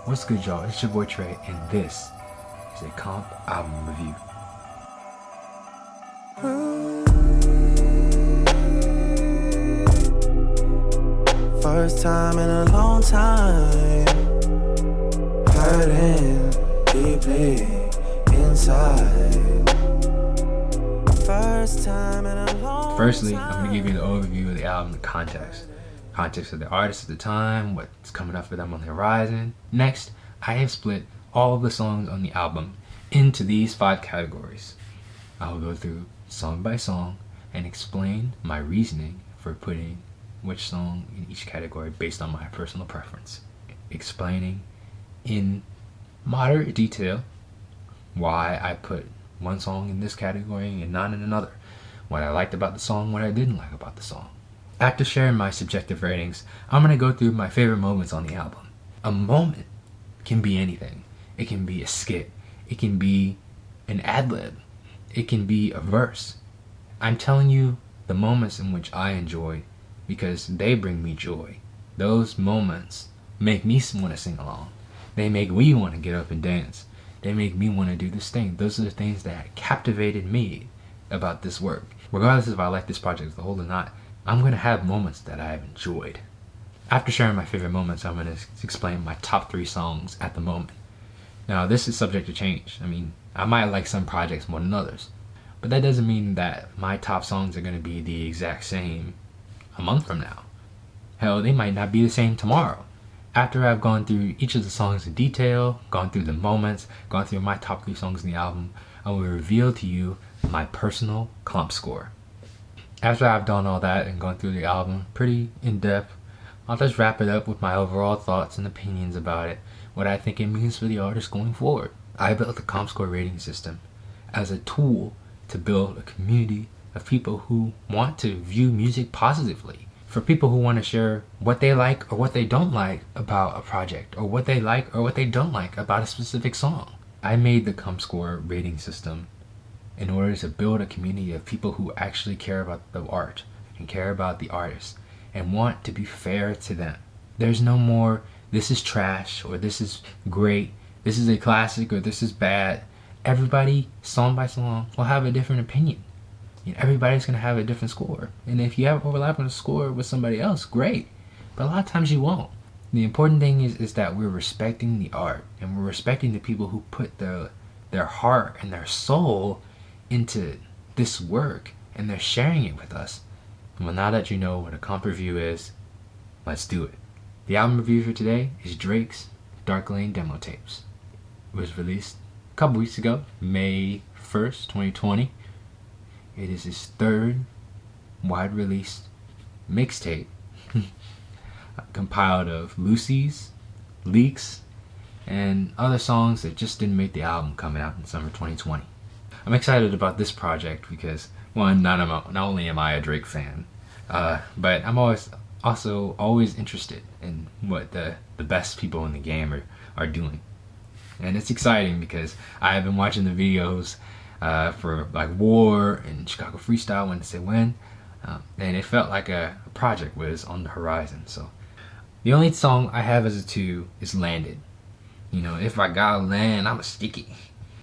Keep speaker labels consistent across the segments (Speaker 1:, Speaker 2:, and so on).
Speaker 1: What's good, y'all? It's your boy Trey, and this is a comp album review.
Speaker 2: First time in a long time, hurting deeply inside. First time in a long
Speaker 1: Firstly, I'm going to give you the overview of the album, the context. Context of the artist at the time, what's coming up for them on the horizon. Next, I have split all of the songs on the album into these 5 categories. I will go through song by song and explain my reasoning for putting which song in each category based on my personal preference. Explaining in moderate detail why I put one song in this category and not in another. What I liked about the song, what I didn't like about the song. After sharing my subjective ratings, I'm going to go through my favorite moments on the album. A moment can be anything. It can be a skit. It can be an ad-lib. It can be a verse. I'm telling you the moments in which I enjoy because they bring me joy. Those moments make me want to sing along. They make me want to get up and dance. They make me want to do this thing. Those are the things that captivated me about this work. Regardless if I like this project as a whole or not, I'm going to have moments that I have enjoyed. After sharing my favorite moments, I'm going to explain my top 3 songs at the moment. Now, this is subject to change. I mean, I might like some projects more than others, but that doesn't mean that my top songs are going to be the exact same a month from now. Hell, they might not be the same tomorrow. After I've gone through each of the songs in detail, gone through the moments, gone through my top 3 songs in the album, I will reveal to you my personal comp score. After I've done all that and gone through the album pretty in depth, I'll just wrap it up with my overall thoughts and opinions about it, what I think it means for the artist going forward. I built the comp score rating system as a tool to build a community of people who want to view music positively. For people who want to share what they like or what they don't like about a project, or what they like or what they don't like about a specific song. I made the comp score rating system in order to build a community of people who actually care about the art and care about the artist and want to be fair to them. There's no more, this is trash, or this is great, this is a classic, or this is bad. Everybody, song by song, will have a different opinion. And everybody's going to have a different score. And if you have overlapping score with somebody else, great. But a lot of times you won't. The important thing is that we're respecting the art, and we're respecting the people who put their heart and their soul into this work, and they're sharing it with us. Well, now that you know what a comp review is, let's do it. The album review for today is Drake's Dark Lane demo tapes. It was released a couple weeks ago, May 1st, 2020. It is his 3rd wide release mixtape compiled of loosies, leaks, and other songs that just didn't make the album coming out in summer 2020. I'm excited about this project because, one, not only am I a Drake fan, but I'm always interested in what the best people in the game are doing. And it's exciting because I have been watching the videos for like War and Chicago Freestyle, When to Say When, and it felt like a project was on the horizon. So the only song I have as a 2 is Landed. You know, if I gotta land, I'm a sticky.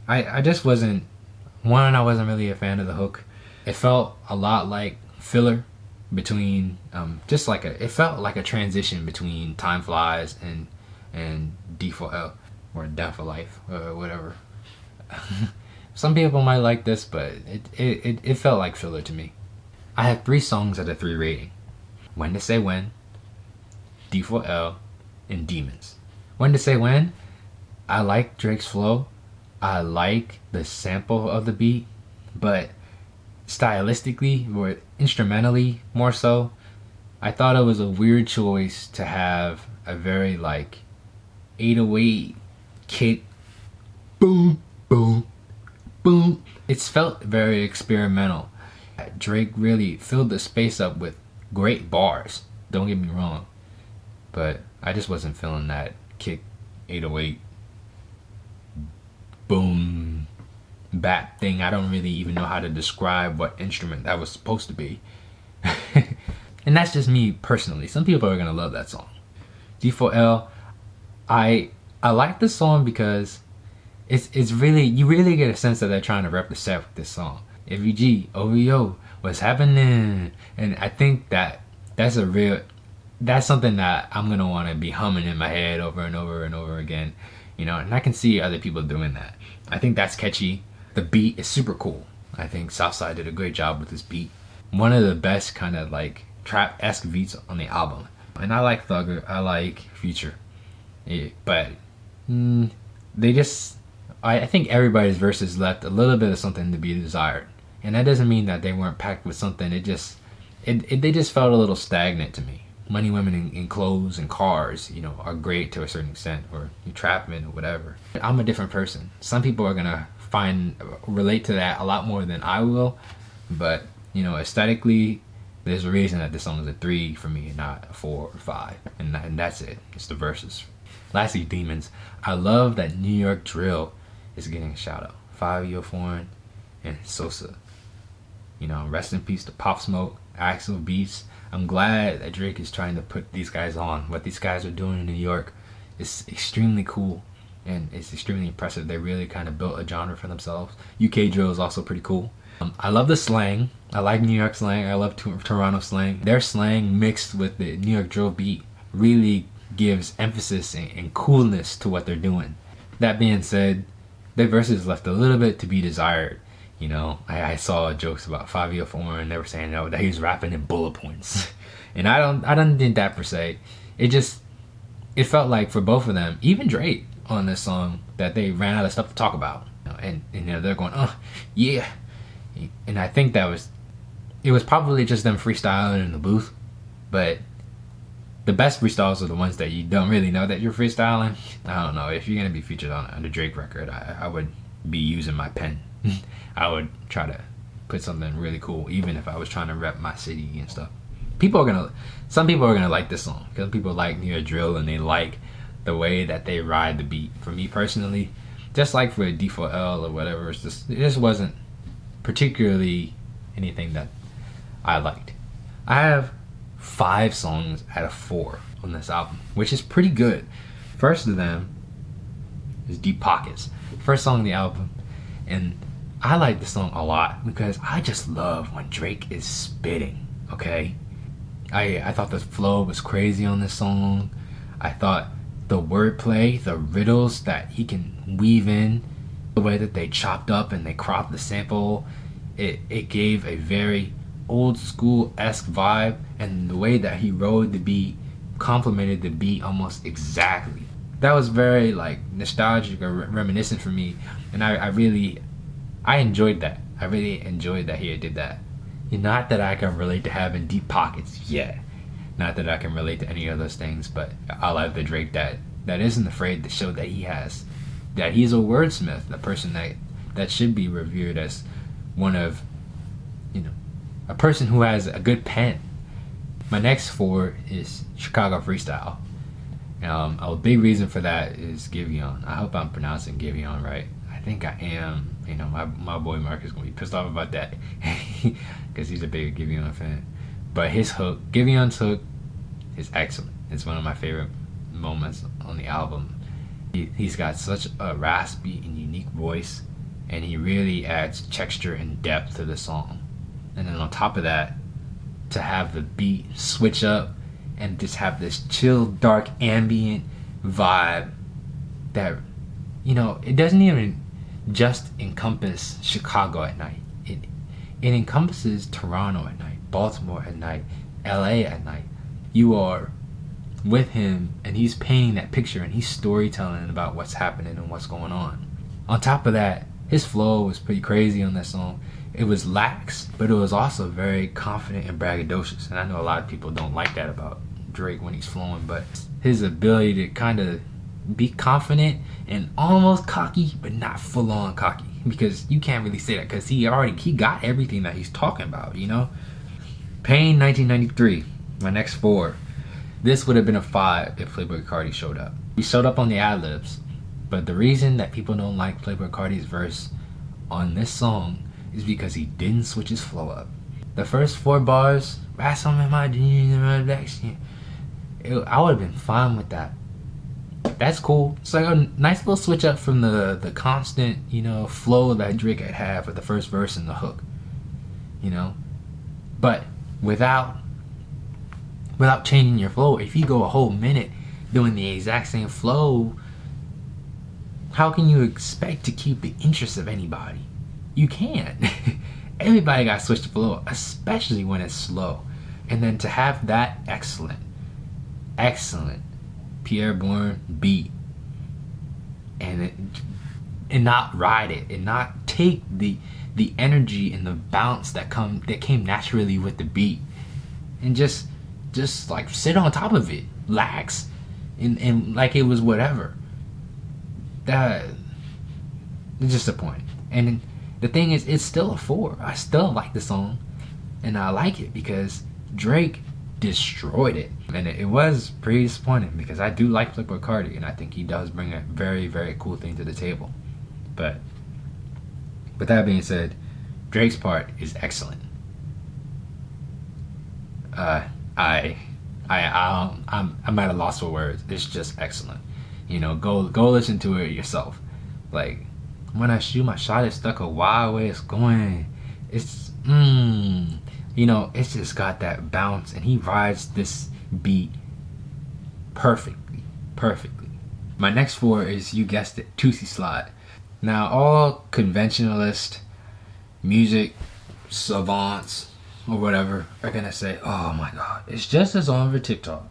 Speaker 1: I just wasn't, I wasn't really a fan of the hook. It felt a lot like filler between, it felt like a transition between Time Flies and D4L, or Down for Life, or whatever. Some people might like this, but it felt like filler to me. I have 3 songs at a 3 rating. When to Say When, D4L, and Demons. When to Say When, I like Drake's flow. I like the sample of the beat, but stylistically, or instrumentally more so, I thought it was a weird choice to have a very like 808 kick, boom, boom, boom. It's felt very experimental. Drake really filled the space up with great bars, don't get me wrong, but I just wasn't feeling that kick 808 boom bap thing. I don't really even know how to describe what instrument that was supposed to be. And that's just me personally. Some people are gonna love that song. D4L, I I like the song because it's really, you really get a sense that they're trying to represent with this song. FVG, OVO, what's happening? And I think that's something that I'm gonna want to be humming in my head over and over and over again, you know. And I can see other people doing that. I think that's catchy. The beat is super cool. I think Southside did a great job with this beat. One of the best kind of like trap-esque beats on the album. And I like Thugger, I like Future, but they just, I think everybody's verses left a little bit of something to be desired. And that doesn't mean that they weren't packed with something. They just felt a little stagnant to me. Money, women, and clothes and cars, you know, are great to a certain extent, or entrapment or whatever. I'm a different person. Some people are gonna relate to that a lot more than I will, but you know, aesthetically, there's a reason that this song is a 3 for me, not a 4 or 5, and that's it. It's the verses. Lastly, Demons. I love that New York drill is getting a shout out. 5 Foreign and Sosa. You know, rest in peace to Pop Smoke, Axel Beats. I'm glad that Drake is trying to put these guys on. What these guys are doing in New York is extremely cool, and it's extremely impressive. They really kind of built a genre for themselves. UK drill is also pretty cool. I love the slang. I like New York slang. I love Toronto slang. Their slang mixed with the New York drill beat really gives emphasis and coolness to what they're doing. That being said, their verses left a little bit to be desired. You know, I saw jokes about 5 Foreign, and they were saying that he was rapping in bullet points. And I don't think that per se. It felt like for both of them, even Drake on this song, that they ran out of stuff to talk about. You know, and you know, they're going, oh, yeah. And I think it was probably just them freestyling in the booth. But the best freestyles are the ones that you don't really know that you're freestyling. I don't know, if you're going to be featured on a Drake record, I would be using my pen. I would try to put something really cool, even if I was trying to rep my city and stuff. Some people are gonna like this song because people like New York drill and they like the way that they ride the beat. For me personally, just like for a D4L or whatever, it just wasn't particularly anything that I liked. I have 5 songs out of 4 on this album, which is pretty good. First of them is Deep Pockets, first song on the album, and I like this song a lot because I just love when Drake is spitting, okay? I thought the flow was crazy on this song. I thought the wordplay, the riddles that he can weave in, the way that they chopped up and they cropped the sample, it gave a very old school-esque vibe, and the way that he rode the beat complemented the beat almost exactly. That was very like nostalgic or reminiscent for me, and I enjoyed that. I really enjoyed that he did that. Not that I can relate to having deep pockets yet. Not that I can relate to any of those things, but I like the Drake that isn't afraid to show that he's a wordsmith, a person that should be revered as one of, you know, a person who has a good pen. My next 4 is Chicago Freestyle. A big reason for that is Giveon. I hope I'm pronouncing Giveon right. I think I am. You know, my boy Mark is gonna be pissed off about that because he's a big Giveon fan. But his hook, Giveon's hook, is excellent. It's one of my favorite moments on the album. He's got such a raspy and unique voice, and he really adds texture and depth to the song. And then on top of that, to have the beat switch up and just have this chill, dark, ambient vibe that, you know, it doesn't even just encompass Chicago at night. It encompasses Toronto at night, Baltimore at night, LA at night. You are with him and he's painting that picture and he's storytelling about what's happening and what's going on. On top of that, his flow was pretty crazy on that song. It was lax, but it was also very confident and braggadocious. And I know a lot of people don't like that about Drake when he's flowing, but his ability to kind of be confident and almost cocky, but not full on cocky, because you can't really say that because he got everything that he's talking about, you know. Pain 1993, my next 4. This would have been a 5 if Playboi Carti showed up. He showed up on the ad-libs, but the reason that people don't like Playboi Carti's verse on this song is because he didn't switch his flow up. The first 4 bars, "Rats on my jeans and my black skin," I would have been fine with that That's cool. It's like a nice little switch up from the constant, flow that Drake had for the first verse and the hook. But without changing your flow, if you go a whole minute doing the exact same flow, how can you expect to keep the interest of anybody? You can't. Everybody got to switch the flow, especially when it's slow. And then to have that excellent Pierre Bourne beat and not ride it and not take the energy and the bounce that came naturally with the beat and just like sit on top of it, lax, and like it was whatever. That it's disappointing. And the thing is, it's still a 4. I still like the song, and I like it because Drake destroyed it. And it was pretty disappointing because I do like Playboi Carti, and I think he does bring a very, very cool thing to the table. But with that being said, Drake's part is excellent. I'm at a loss for words. It's just excellent. Go listen to it yourself. Like, when I shoot my shot, it's stuck a wild way it's going. It's it's just got that bounce, and he rides this beat perfectly. My next 4 is, you guessed it, Tootsie Slide. Now, all conventionalist music savants or whatever are gonna say, oh my god, it's just a song for TikTok.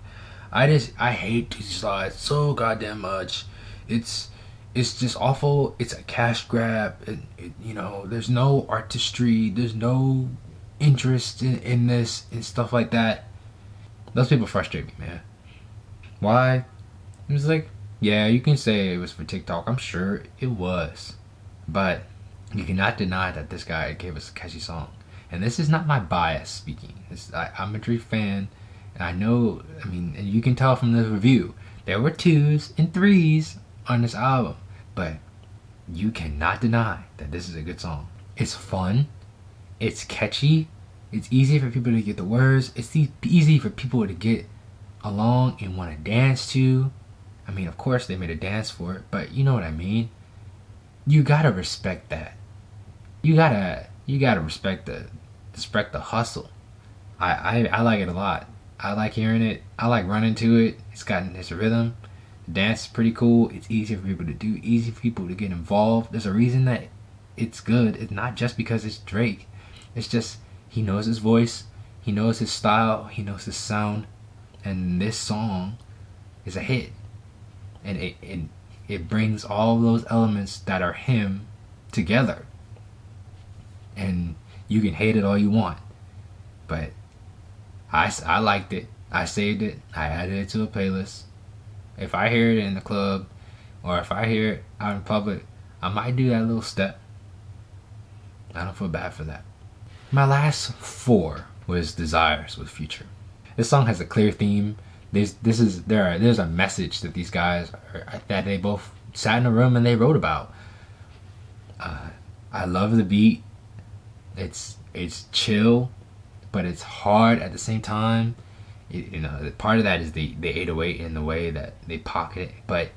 Speaker 1: I hate Tootsie Slide so goddamn much. It's just awful. It's a cash grab. There's no artistry. There's no interest in this and stuff like that. Those people frustrate me, man. Why? It was like, yeah, you can say it was for TikTok. I'm sure it was. But you cannot deny that this guy gave us a catchy song. And this is not my bias speaking. I'm a Drake fan. And I know, and you can tell from the review, there were 2s and 3s on this album. But you cannot deny that this is a good song. It's fun. It's catchy. It's easy for people to get the words. It's easy for people to get along and want to dance to. Of course they made a dance for it, but you know what I mean. You gotta respect that. You gotta respect the hustle. I like it a lot. I like hearing it. I like running to it. It's got its rhythm. The dance is pretty cool. It's easy for people to do. Easy for people to get involved. There's a reason that it's good. It's not just because it's Drake. It's just he knows his voice. He knows his style. He knows his sound. And this song is a hit. And it brings all those elements that are him together. And you can hate it all you want. But I liked it. I saved it. I added it to a playlist. If I hear it in the club or if I hear it out in public, I might do that little step. I don't feel bad for that. My last 4 was Desires with Future. This song has a clear theme. There's a message that these guys that they both sat in a room and they wrote about. I love the beat. It's chill, but it's hard at the same time. Part of that is the 808 in the way that they pocket it. But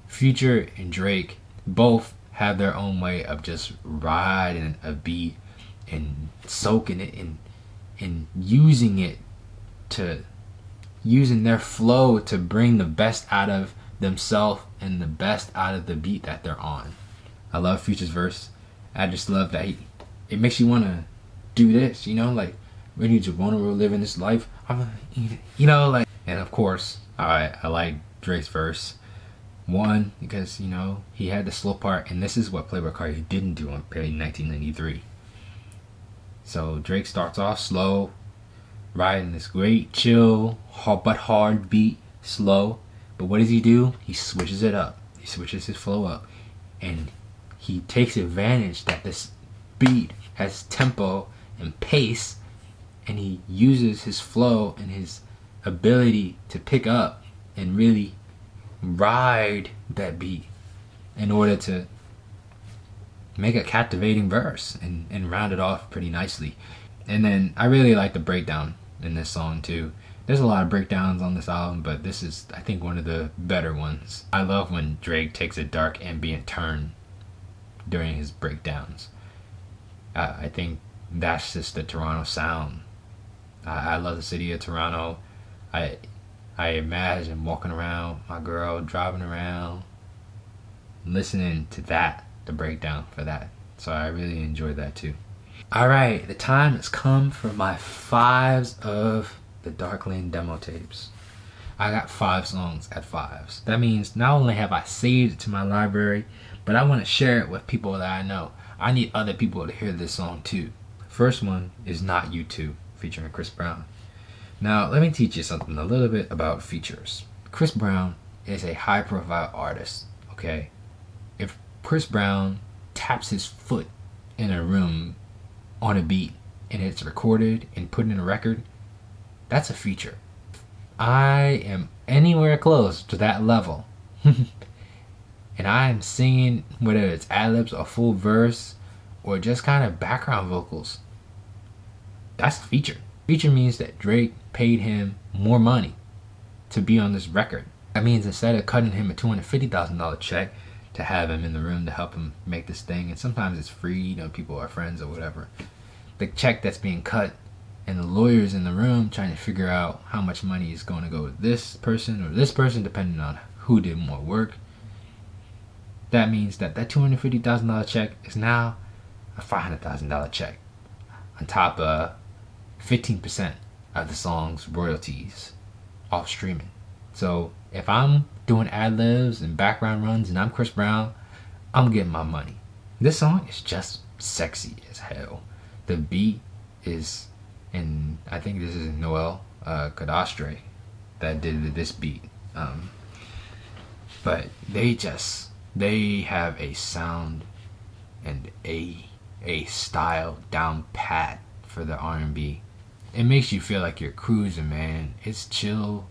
Speaker 1: Future and Drake both have their own way of just riding a beat and soaking it and using their flow to bring the best out of themselves and the best out of the beat that they're on. I love Future's verse. I just love that it makes you want to do this, like, we need to want to live in this life. And of course, I like Drake's verse. One, because, he had the slow part, and this is what Playboi Carti didn't do in 1993. So Drake starts off slow, riding this great, chill, but hard beat, slow. But what does he do? He switches it up. He switches his flow up. And he takes advantage that this beat has tempo and pace, and he uses his flow and his ability to pick up and really ride that beat in order to make a captivating verse and round it off pretty nicely. And then I really like the breakdown in this song too. There's a lot of breakdowns on this album, but this is, I think, one of the better ones. I love when Drake takes a dark ambient turn during his breakdowns. I think that's just the Toronto sound. I love the city of Toronto. I imagine walking around, my girl driving around, listening to that, the breakdown for that. So I really enjoyed that too. Alright, the time has come for my 5s of the Dark Lane demo tapes. I got 5 songs at 5s. That means not only have I saved it to my library, but I want to share it with people that I know. I need other people to hear this song too. First one is Not You Too, featuring Chris Brown. Now, let me teach you something a little bit about features. Chris Brown is a high profile artist, okay? If Chris Brown taps his foot in a room on a beat and it's recorded and put in a record, that's a feature. I am anywhere close to that level and I am singing, whether it's ad-libs or full verse or just kind of background vocals, that's a feature. Feature means that Drake paid him more money to be on this record. That means instead of cutting him a $250,000 check to have him in the room to help him make this thing, and sometimes it's free, you know, people are friends or whatever, the check that's being cut and the lawyers in the room trying to figure out how much money is going to go to this person or this person depending on who did more work, that means that that $250,000 check is now a $500,000 check on top of 15% of the song's royalties off streaming. So if I'm doing ad-libs and background runs and I'm Chris Brown, I'm getting my money. This song is just sexy as hell. The beat is, and I think this is Noel Cadastre that did this beat. But they have a sound and a style down pat for the R&B. It makes you feel like you're cruising, man. It's chill,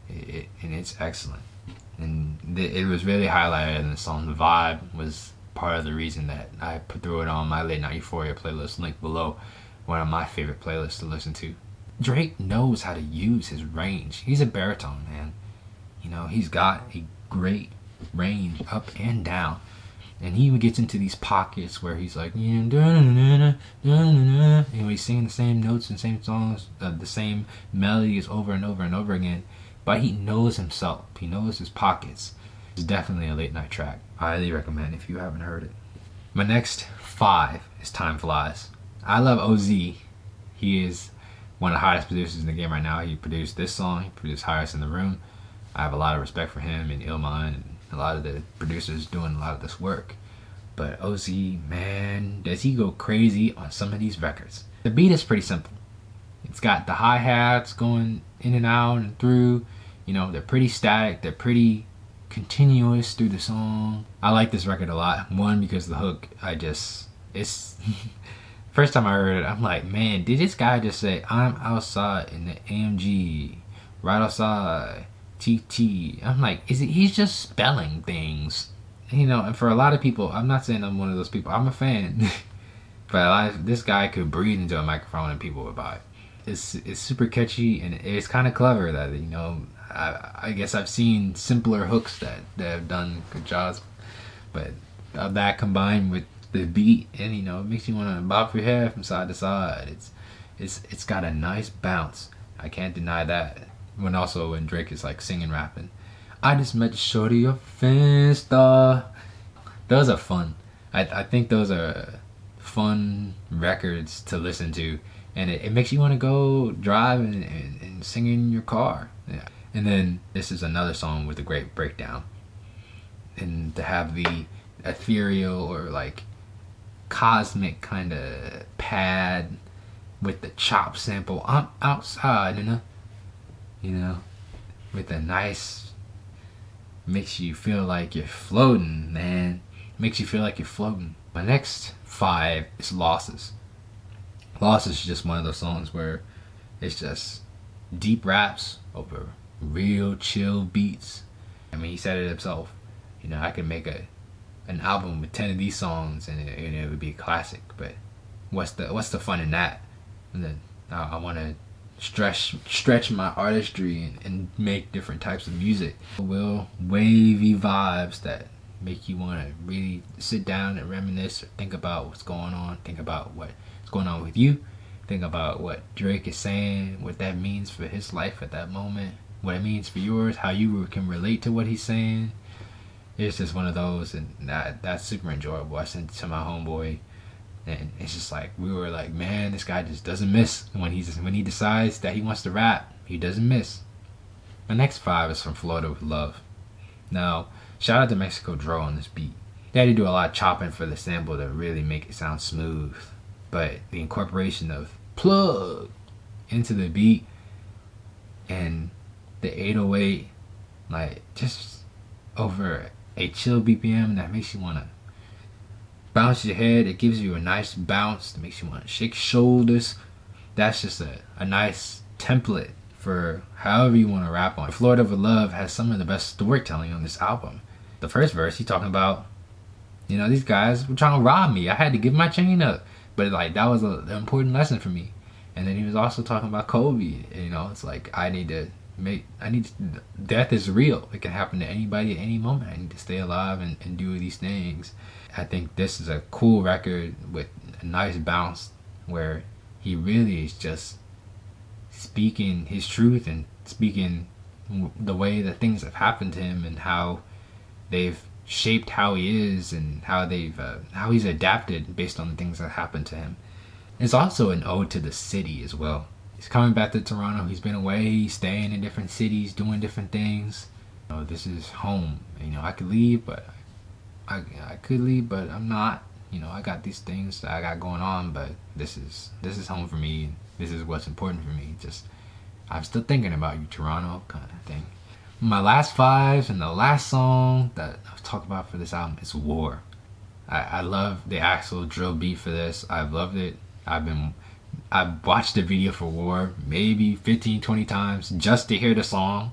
Speaker 1: and it's excellent. And it was really highlighted in the song. The vibe was part of the reason that I threw it on my Late Night Euphoria playlist, link below, one of my favorite playlists to listen to. Drake knows how to use his range. He's a baritone, man. You know, he's got a great range up and down. And he even gets into these pockets where he's like, and he's singing the same notes and same songs, the same melodies over and over and over again. But he knows himself. He knows his pockets. It's definitely a late night track. I highly recommend if you haven't heard it. My next 5 is Time Flies. I love OZ. He is one of the hottest producers in the game right now. He produced this song. He produced Highest in the Room. I have a lot of respect for him and Illmind and a lot of the producers doing a lot of this work. But OZ, man, does he go crazy on some of these records. The beat is pretty simple. It's got the hi-hats going in and out and through. You know, they're pretty static. They're pretty continuous through the song. I like this record a lot. One, because the hook, it's first time I heard it, I'm like, man, did this guy just say, I'm outside in the AMG, right outside, TT. I'm like, he's just spelling things. You know, and for a lot of people, I'm not saying I'm one of those people. I'm a fan. But this guy could breathe into a microphone and people would buy it. It's super catchy and it's kind of clever that, you know, I guess I've seen simpler hooks that have done good jobs. But that combined with the beat and, you know, it makes you want to bob your head from side to side. It's got a nice bounce. I can't deny that. When Drake is like singing, rapping. I just met shorty of Finsta. Those are fun. I think those are fun records to listen to, and it makes you want to go drive and sing in your car. Yeah. And then this is another song with a great breakdown, and to have the ethereal or like cosmic kind of pad with the chop sample. I'm outside, you know, with a nice, makes you feel like you're floating, man. Makes you feel like you're floating. My next 5 is Losses. Losses is just one of those songs where it's just deep raps over real chill beats. I mean, he said it himself. You know, I could make an album with 10 of these songs and it would be a classic. But what's the fun in that? And then I want to stretch my artistry and make different types of music. Wavy vibes that make you want to really sit down and reminisce or think about what's going on, think about what's going on with you, think about what Drake is saying, what that means for his life at that moment, what it means for yours, how you can relate to what he's saying. It's just one of those, and that's super enjoyable. I sent it to my homeboy, and it's just like, we were like, man, this guy just doesn't miss. When he decides that he wants to rap, he doesn't miss. The next 5 is from Florida with Love. Now, shout out to Mexico Dro on this beat. They had to do a lot of chopping for the sample to really make it sound smooth. But the incorporation of plug into the beat and the 808, like, just over a chill BPM that makes you want to bounce your head. It gives you a nice bounce that makes you want to shake shoulders. That's just a nice template for however you want to rap on. Florida with Love has some of the best storytelling on this album. The first verse, he's talking about, you know, these guys were trying to rob me. I had to give my chain up. But like, that was an important lesson for me. And then he was also talking about Kobe. You know, it's like, death is real. It can happen to anybody at any moment. I need to stay alive and do these things. I think this is a cool record with a nice bounce where he really is just speaking his truth and speaking the way that things have happened to him and how they've shaped how he is and how he's adapted based on the things that happened to him. It's also an ode to the city as well. He's coming back to Toronto. He's been away. He's staying in different cities, doing different things. You know, this is home. You know, I could leave, but I could leave, but I'm not. You know, I got these things that I got going on, but this is home for me. This is what's important for me. Just, I'm still thinking about you, Toronto, kind of thing. My last 5 and the last song that I'll talk about for this album is War. I love the actual drill beat for this. I've loved it. I've watched the video for War maybe 15-20 times just to hear the song.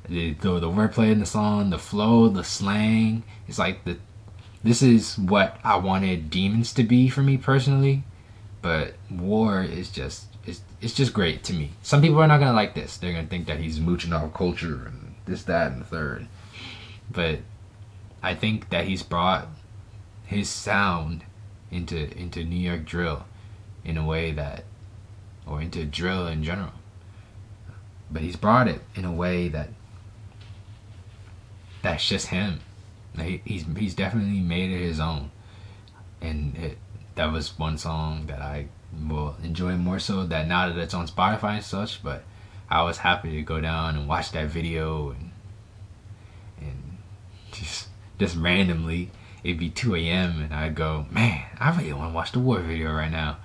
Speaker 1: The wordplay in the song, the flow, the slang. It's like this is what I wanted Demons to be for me personally. But War is just, it's just great to me. Some people are not gonna like this. They're gonna think that he's mooching off culture and this, that, and the third. But I think that he's brought his sound into New York drill in a way that, or into drill in general. But he's brought it in a way that's just him. He's definitely made it his own. And that was one song that I will enjoy more so that now that it's on Spotify and such. But I was happy to go down and watch that video and just randomly, it'd be 2 a.m. and I'd go, man, I really want to watch the War video right now.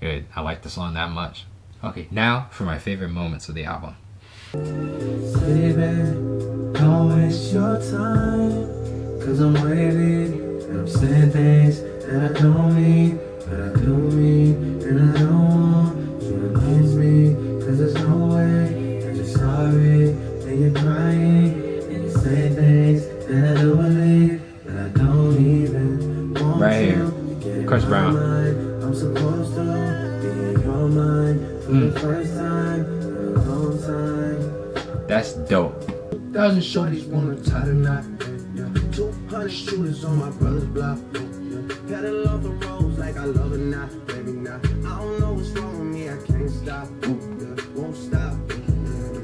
Speaker 1: Good. I like the song that much. Okay, now for my favorite moments of the album.
Speaker 2: Baby, don't waste your time, 'cause I'm waiting and I'm saying things that I don't mean, but I do mean, and I don't want you to miss me, 'cause there's no way that you're sorry, and you're crying, and you're saying things that I do believe, but I don't even want
Speaker 1: right here,
Speaker 2: to.
Speaker 1: Chris Brown.
Speaker 2: I'm supposed to be in your mind for the first time in a long time.
Speaker 1: That's dope.
Speaker 2: 1,000 shorties wanna tie the knot. 200 shooters on my brother's block. Pedal off the roads like I love it now, baby now. I don't know what's wrong with me, I can't stop. Won't stop,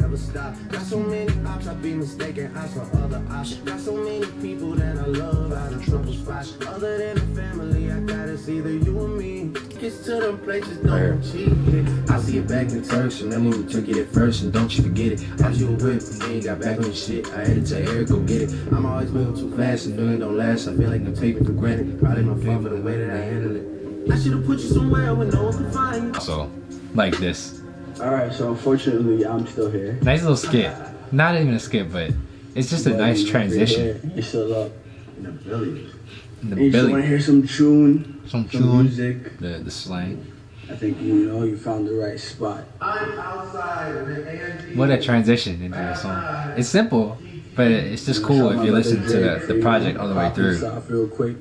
Speaker 2: never stop. Got so many ops, I be mistaken ops for other ops. Got so many people that I love out of trouble spots. Other than the family, I got it's either you or me. It's to them places, don't cheat it. I see it back in Turks, and that movie took it at first, and don't you forget it. As you whip, and then got back on your shit. I had to tell Eric, go get it. I'm always moving too fast, and doing don't last. I feel like I'm taking for granted. Probably my fault for the way that I handle it. I should've put you somewhere where no one could find you.
Speaker 1: So, like this.
Speaker 3: Alright, so unfortunately, I'm still here.
Speaker 1: Nice little skit. Not even a skit, but it's just a nice transition.
Speaker 3: You're still up in the village.
Speaker 1: In
Speaker 3: And
Speaker 1: the
Speaker 3: you just want
Speaker 1: Billy.
Speaker 3: to hear some tune,
Speaker 1: Some
Speaker 3: music.
Speaker 1: The slang.
Speaker 3: I think you found the right spot.
Speaker 2: I'm outside of the ANG.
Speaker 1: What a transition into a song. It's simple, but it's just cool if you listen to the project all the way through.
Speaker 3: Real quick.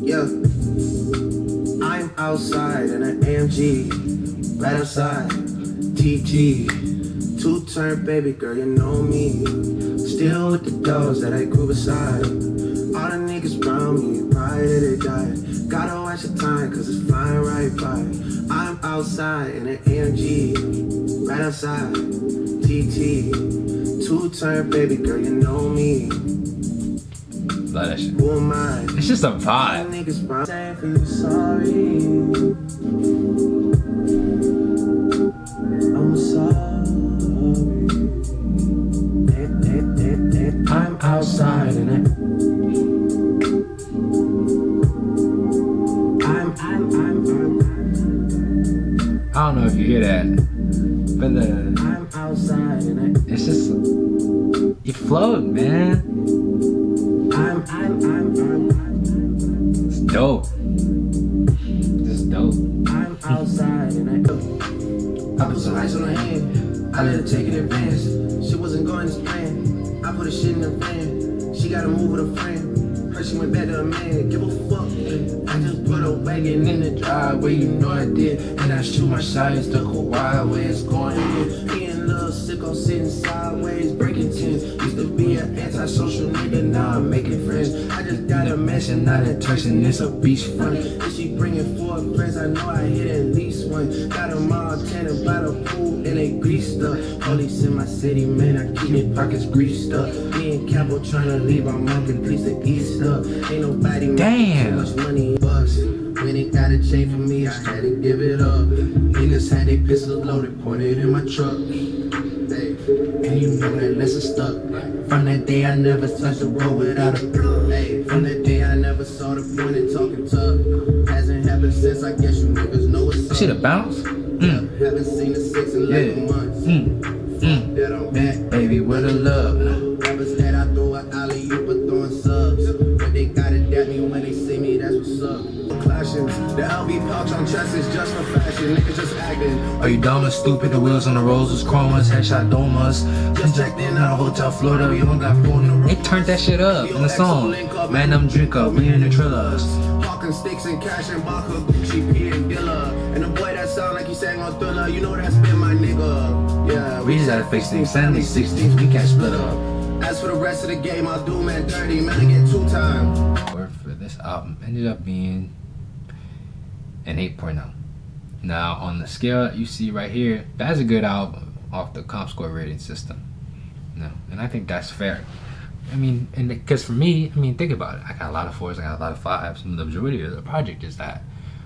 Speaker 2: Yeah. I'm outside in an AMG, right outside, TT. Two-turn baby girl, you know me. Still with the dogs that I grew beside. All the niggas around me, prior they died. Gotta watch the time, cause it's flying right by. I'm outside in an AMG, right outside, TT. Two-turn baby girl, you know me.
Speaker 1: Love that shit.
Speaker 2: Who am I?
Speaker 1: It's just a vibe.
Speaker 2: Niggas around saying for you sorry. I'm sorry. I'm outside in it.
Speaker 1: I don't know if you hear that, but
Speaker 2: I'm outside in it.
Speaker 1: it's just, you float, man. It's dope. Just dope.
Speaker 2: I'm outside in it. I put some ice on her hand. I let her take it in advance. She wasn't going as planned. I put her shit in the van. She gotta move with a friend. Heard she went back to a man. Give a fuck. I just put a wagon in the driveway. You know I did. And I shoot my shot. It's the Hawaii way it's going in. Me and little sicko sitting sideways, breaking tins. Used to be an antisocial nigga. Now I'm making friends. I just got a mention, not a person. It's a beach front. If she bringing 4 friends, I know I hit at least one. Got them all tanning by the pool and they greased up. Police in my city, man, I keep my pockets greased up. Me and Capo trying to leave our mountain piece of east up. Ain't nobody making too much money in bus. When they got a chain for me, I had to give it up. Niggas had they pistol loaded, pointed in my truck. Hey, and you know that lesson stuck. From that day I never touched the road without a plug. Hey, from that day I never saw the point in talking tough. Hasn't happened since, I guess you niggas know what's up.
Speaker 1: Shit a bounce?
Speaker 2: Haven't seen the 6 in 11 months. That I'm back, baby, with a love. Rappers that I throw a alley-oop for throwing subs. But they gotta adapt me when they see me, that's what's up. Clashes, the LV pouch on chest is just for fashion. Niggas just acting.
Speaker 1: Are you dumb or stupid? The wheels on the rolls was chromas, headshot domas.
Speaker 2: Just checked in at a hotel, Florida. You don't got phone in the
Speaker 1: They turned that shit up in the song. Man, I'm drink up, we in the thrillers.
Speaker 2: Hawking sticks and cash and vodka, Gucci, P and Dilla. And the boy that sound like he sang on Thriller, you know that's been my nigga. Yeah,
Speaker 1: We just gotta fix things, 70s, 16s, we can't split up.
Speaker 2: as for the rest of the game, I'll do man dirty, man, I get 2 times.
Speaker 1: Or for this album ended up being an 8.0. Now on the scale that you see right here, that's a good album off the comp score rating system. No, and I think that's fair. I mean, and because for me, I mean, think about it. I got a lot of 4s, I got a lot of 5s, and the majority of the project is that.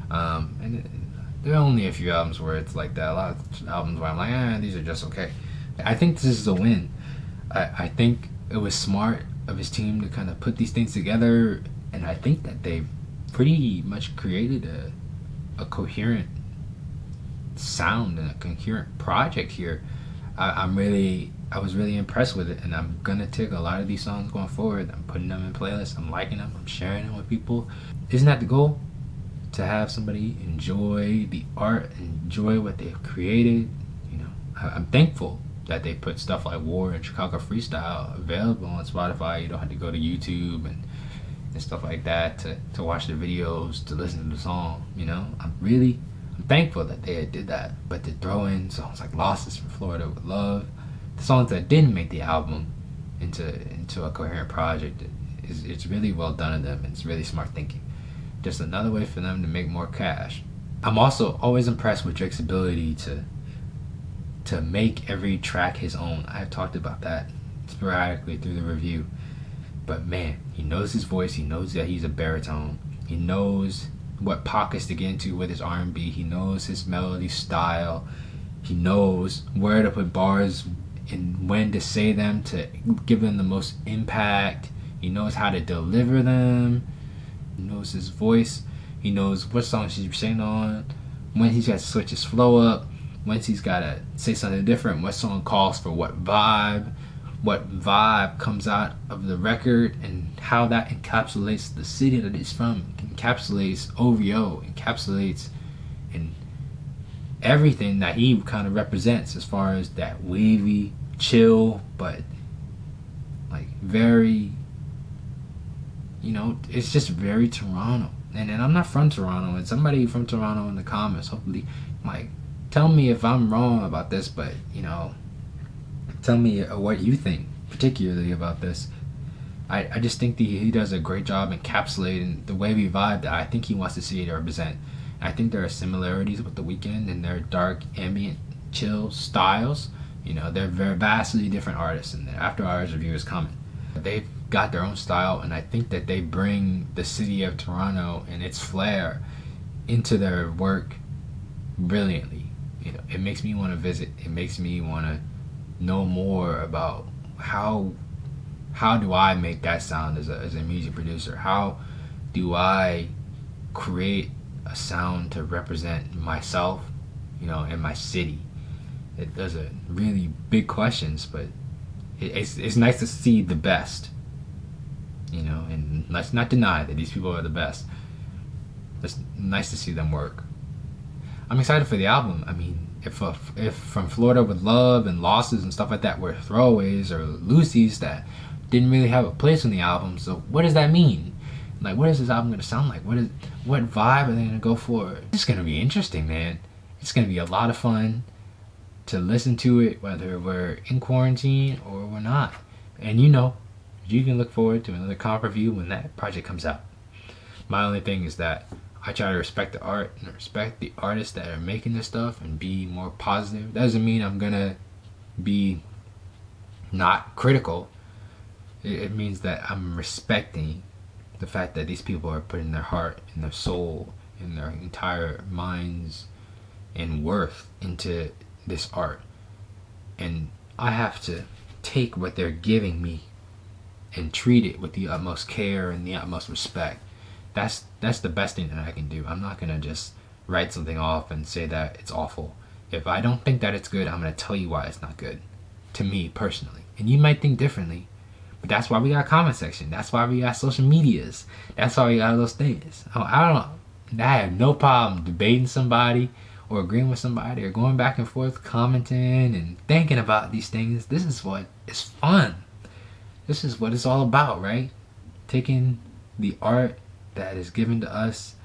Speaker 1: There are only a few albums where it's like that. A lot of albums where I'm like, these are just okay. I think this is a win. I think it was smart of his team to kind of put these things together, and I think that they pretty much created a coherent sound and a coherent project here. I was really impressed with it, and I'm gonna take a lot of these songs going forward. I'm putting them in playlists, I'm liking them, I'm sharing them with people. Isn't that the goal? To have somebody enjoy the art, enjoy what they've created. You know, I'm thankful that they put stuff like War and Chicago Freestyle available on Spotify. You don't have to go to YouTube and stuff like that to watch the videos, to listen to the song. You know, I'm thankful that they did that. But to throw in songs like Losses from Florida with Love, the songs that didn't make the album into a coherent project, it's really well done of them, and it's really smart thinking. Just another way for them to make more cash. I'm also always impressed with Drake's ability to make every track his own. I've talked about that sporadically through the review. But man, he knows his voice, he knows that he's a baritone. He knows what pockets to get into with his R&B. He knows his melody style. He knows where to put bars and when to say them to give them the most impact. He knows how to deliver them. He knows his voice. He knows what songs he's singing on, when he's got to switch his flow up, when he's got to say something different, what song calls for what vibe comes out of the record, and how that encapsulates the city that he's from, encapsulates OVO, encapsulates in everything that he kind of represents as far as that wavy, chill, but like very, know, it's just very Toronto. And I'm not from Toronto, and somebody from Toronto in the comments hopefully might tell me if I'm wrong about this, but, you know, tell me what you think particularly about this. I just think that he does a great job encapsulating the way we vibe that I think he wants to see it represent. I think there are similarities with The Weeknd and their dark, ambient, chill styles. You know, they're very vastly different artists, and the After Hours review is coming. They've got their own style, and I think that they bring the city of Toronto and its flair into their work brilliantly. You know, it makes me want to visit. It makes me want to know more about how do I make that sound as a music producer? How do I create a sound to represent myself, you know, and my city? Those are really big questions, but it's nice to see the best, you know, and let's not deny that these people are the best. It's nice to see them work. I'm excited for the album. I mean, if From Florida with Love and Losses and stuff like that were throwaways or Lucy's that didn't really have a place on the album, so what does that mean? Like, what is this album gonna sound like? What vibe are they gonna go for? It's gonna be interesting, man. It's gonna be a lot of fun to listen to it, whether we're in quarantine or we're not. And you know, you can look forward to another comp review when that project comes out. My only thing is that I try to respect the art and respect the artists that are making this stuff and be more positive. That doesn't mean I'm gonna be not critical. It means that I'm respecting the fact that these people are putting their heart and their soul and their entire minds and worth into this art. And I have to take what they're giving me and treat it with the utmost care and the utmost respect. That's the best thing that I can do. I'm not gonna just write something off and say that it's awful. If I don't think that it's good, I'm gonna tell you why it's not good, to me personally. And you might think differently, but that's why we got a comment section. That's why we got social medias. That's why we got those things. I have no problem debating somebody or agreeing with somebody or going back and forth, commenting and thinking about these things. This is what is fun. This is what it's all about, right? Taking the art that is given to us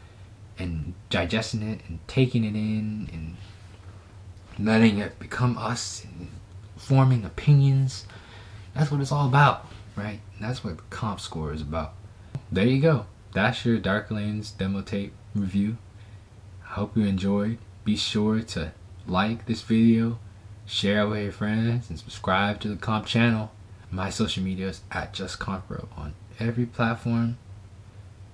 Speaker 1: and digesting it and taking it in and letting it become us and forming opinions. That's what it's all about, right? And that's what the comp score is about. There you go. That's your Dark Lanes demo tape review. I hope you enjoyed. Be sure to like this video, share it with your friends, and subscribe to the comp channel. My social media is @JustCompBro on every platform,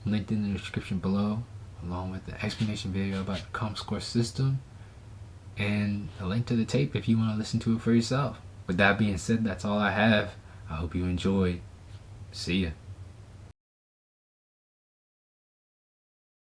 Speaker 1: linked in the description below, along with the explanation video about the comp score system and a link to the tape if you want to listen to it for yourself. With that being said, that's all I have. I hope you enjoyed. See ya.